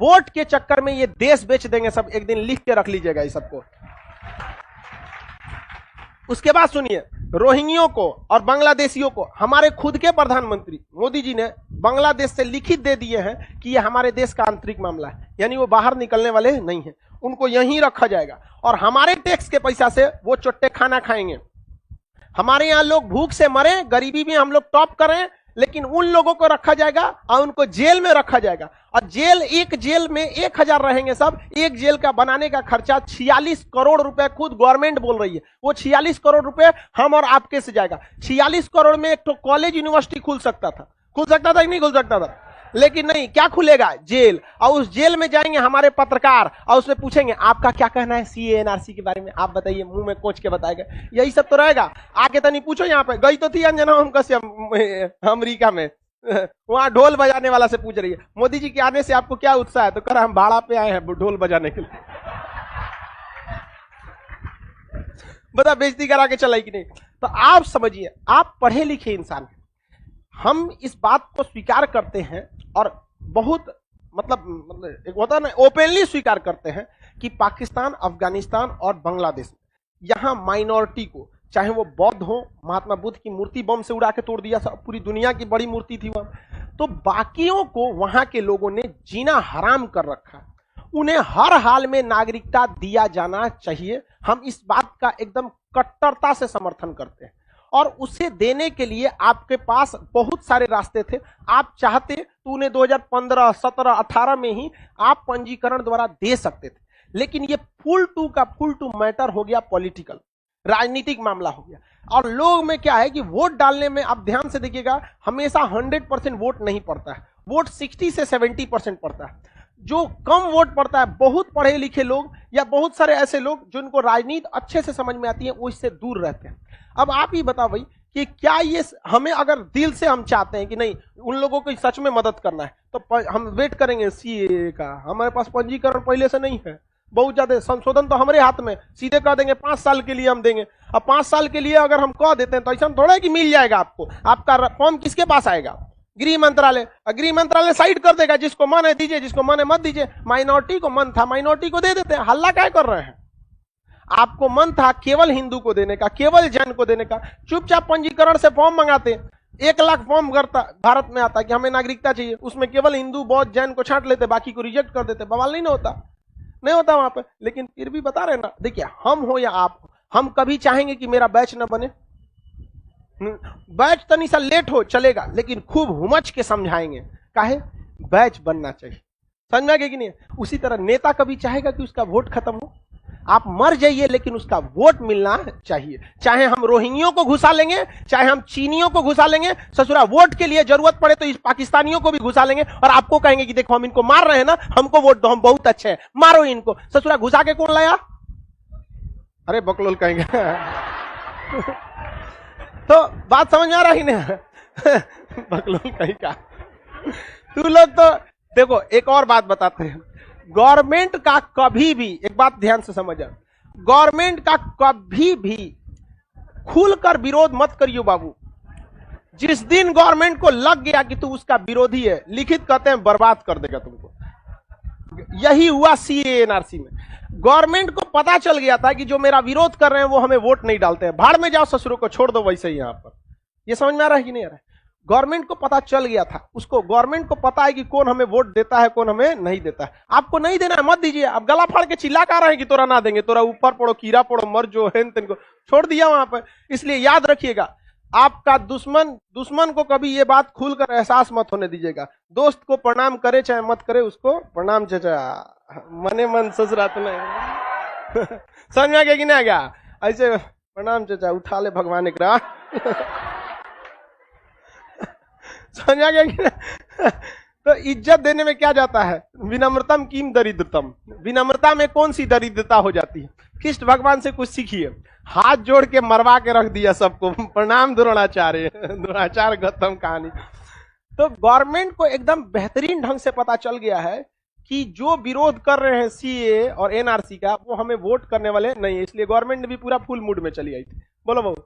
Vote के चक्कर में ये देश बेच देंगे सब, एक दिन लिख के रख लीजिएगा इस सबको। उसके बाद सुनिए, रोहिंग्यों को और बांग्लादेशियों को हमारे खुद के प्रधानमंत्री मोदी जी ने बांग्लादेश से लिखित दे दिए हैं कि ये हमारे देश का आंतरिक मामला है, यानी वो बाहर निकलने वाले नहीं है, उनको यहीं रखा जाएगा और हमारे टैक्स के पैसा से वो चोट्टे खाना खाएंगे। हमारे यहां लोग भूख से मरे, गरीबी में हम लोग टॉप करें, लेकिन उन लोगों को रखा जाएगा और उनको जेल में रखा जाएगा। और एक जेल में 1000 रहेंगे सब। एक जेल का बनाने का खर्चा 46 करोड़ रुपए खुद गवर्नमेंट बोल रही है। वो 46 करोड़ रुपए हम और आपके से जाएगा। 46 करोड़ में एक तो कॉलेज यूनिवर्सिटी खुल सकता था कि नहीं खुल सकता था, लेकिन नहीं, क्या खुलेगा? जेल। और उस जेल में जाएंगे हमारे पत्रकार और उसमें पूछेंगे आपका क्या कहना है सीए एनआरसी के बारे में, आप बताइए, मुंह में कोच के बताएगा। यही सब तो रहेगा। आके तो नहीं पूछो, यहाँ पे गई तो थी अंजना हम कश्यप अमेरिका में, वहां ढोल बजाने वाला से पूछ रही है मोदी जी के आने से आपको क्या उत्साह है, तो कह रहा हम भाड़ा पे आए हैं ढोल बजाने के लिए। बता बेइज्जती करा के चलाई कि नहीं। तो आप समझिए, आप पढ़े लिखे इंसान, हम इस बात को स्वीकार करते हैं और बहुत मतलब एक होता है ना, ओपनली स्वीकार करते हैं कि पाकिस्तान, अफगानिस्तान और बांग्लादेश में यहां माइनॉरिटी को, चाहे वो बौद्ध हो, महात्मा बुद्ध की मूर्ति बम से उड़ा के तोड़ दिया, सब पूरी दुनिया की बड़ी मूर्ति थी वहां, तो बाकियों को वहां के लोगों ने जीना हराम कर रखा है। उन्हें हर हाल में नागरिकता दिया जाना चाहिए। हम इस बात का एकदम कट्टरता से समर्थन करते हैं और उसे देने के लिए आपके पास बहुत सारे रास्ते थे। आप चाहते तो उन्हें 2015, 17, 18 में ही आप पंजीकरण द्वारा दे सकते थे, लेकिन ये फुल टू मैटर हो गया, पॉलिटिकल, राजनीतिक मामला हो गया। और लोग में क्या है कि वोट डालने में, आप ध्यान से देखिएगा, हमेशा 100% वोट नहीं पड़ता है, वोट 60 से 70% पड़ता है। जो कम वोट पड़ता है, बहुत पढ़े लिखे लोग या बहुत सारे ऐसे लोग जिनको राजनीति अच्छे से समझ में आती है, वो इससे दूर रहते हैं। अब आप ही बताओ भाई कि क्या ये हमें, अगर दिल से हम चाहते हैं कि नहीं उन लोगों को सच में मदद करना है, तो हम वेट करेंगे सीए का। हमारे पास पंजीकरण पहले से नहीं है, बहुत ज्यादा संशोधन तो हमारे हाथ में, सीधे कह देंगे 5 साल के लिए हम देंगे। अब 5 साल के लिए अगर हम कह देते हैं तो ऐसा थोड़ा है कि मिल जाएगा आपको। आपका फॉर्म किसके पास आएगा? गृह मंत्रालय। गृह मंत्रालय साइड कर देगा, जिसको मन है दीजिए, जिसको मन है मत दीजिए। माइनॉरिटी को मन था, माइनॉरिटी को दे देते हैं। हल्ला क्या कर रहे हैं? आपको मन था केवल हिंदू को देने का, केवल जैन को देने का, चुपचाप पंजीकरण से फॉर्म मंगाते। 1 लाख फॉर्म करता भारत में आता कि हमें नागरिकता चाहिए, उसमें केवल हिंदू, बौद्ध, जैन को छांट लेते, बाकी को रिजेक्ट कर देते। बवाल नहीं होता, नहीं होता वहां पे। लेकिन फिर भी बता रहे ना, देखिए हम हो या आप हो, हम कभी चाहेंगे कि मेरा बैच न बने। बैच तनी सा लेट हो चलेगा, लेकिन खूब हुमच के समझाएंगे काहे बैच बनना चाहिए। समझ में कि नहीं? उसी तरह नेता कभी चाहेगा कि उसका वोट खत्म हो? आप मर जाइए, लेकिन उसका वोट मिलना चाहिए। चाहे हम रोहिंग्यों को घुसा लेंगे, चाहे हम चीनियों को घुसा लेंगे, ससुरा वोट के लिए जरूरत पड़े तो इस पाकिस्तानियों को भी घुसा लेंगे और आपको कहेंगे कि देखो हम इनको मार रहे हैं ना, हमको वोट दो, हम बहुत अच्छे हैं, मारो इनको। ससुरा घुसा के कौन लाया? अरे बकलोल कहेंगे। तो बात समझ में आ रहा ही नहीं? बकलोल कहीं का। तू लोग तो देखो, एक और बात बताते हैं, गवर्नमेंट का कभी भी, एक बात ध्यान से समझो, गवर्नमेंट का कभी भी खुलकर विरोध मत करियो बाबू। जिस दिन गवर्नमेंट को लग गया कि तू उसका विरोधी है, लिखित कहते हैं बर्बाद कर देगा तुमको। यही हुआ सीए एनआरसी में। गवर्नमेंट को पता चल गया था कि जो मेरा विरोध कर रहे हैं वो हमें वोट नहीं डालते हैं, भाड़ में जाओ ससुरों को छोड़ दो वैसे ही। यहां पर ये समझ में आ रहा है कि नहीं आ रहा है? गवर्नमेंट को पता चल गया था, उसको गवर्नमेंट को पता है कि कौन हमें वोट देता है, कौन हमें नहीं देता है। आपको नहीं देना है मत दीजिए। आप गला फाड़ के चिल्ला कर रहे हैं कि तोरा ना देंगे, तोरा ऊपर पड़ो, कीड़ा पड़ो, मर जो है, इनको छोड़ दिया वहां पर। इसलिए याद रखिएगा, आपका दुश्मन को कभी ये बात खुलकर एहसास मत होने दीजिएगा। दोस्त को प्रणाम करे चाहे मत करे, उसको प्रणाम चाचा, मने मन ससुरा तो नहीं। समझ में आ गया कि नहीं आ गया? ऐसे प्रणाम चाचा, उठा ले भगवान एक राह। समझ आ गया कि तो इज्जत देने में क्या जाता है? विनम्रतम किम दरिद्रतम। विनम्रता में कौन सी दरिद्रता हो जाती है? कृष्ण भगवान से कुछ सीखिए। हाथ जोड़ के मरवा के रख दिया सबको, प्रणाम द्रोणाचार्य, द्रोणाचार्य गौतम कहानी। तो गवर्नमेंट को एकदम बेहतरीन ढंग से पता चल गया है कि जो विरोध कर रहे हैं सीए और एनआरसी का, वो हमें वोट करने वाले नहीं है। इसलिए गवर्नमेंट ने भी पूरा फुल मूड में चली आई थी। बोलो बाबू।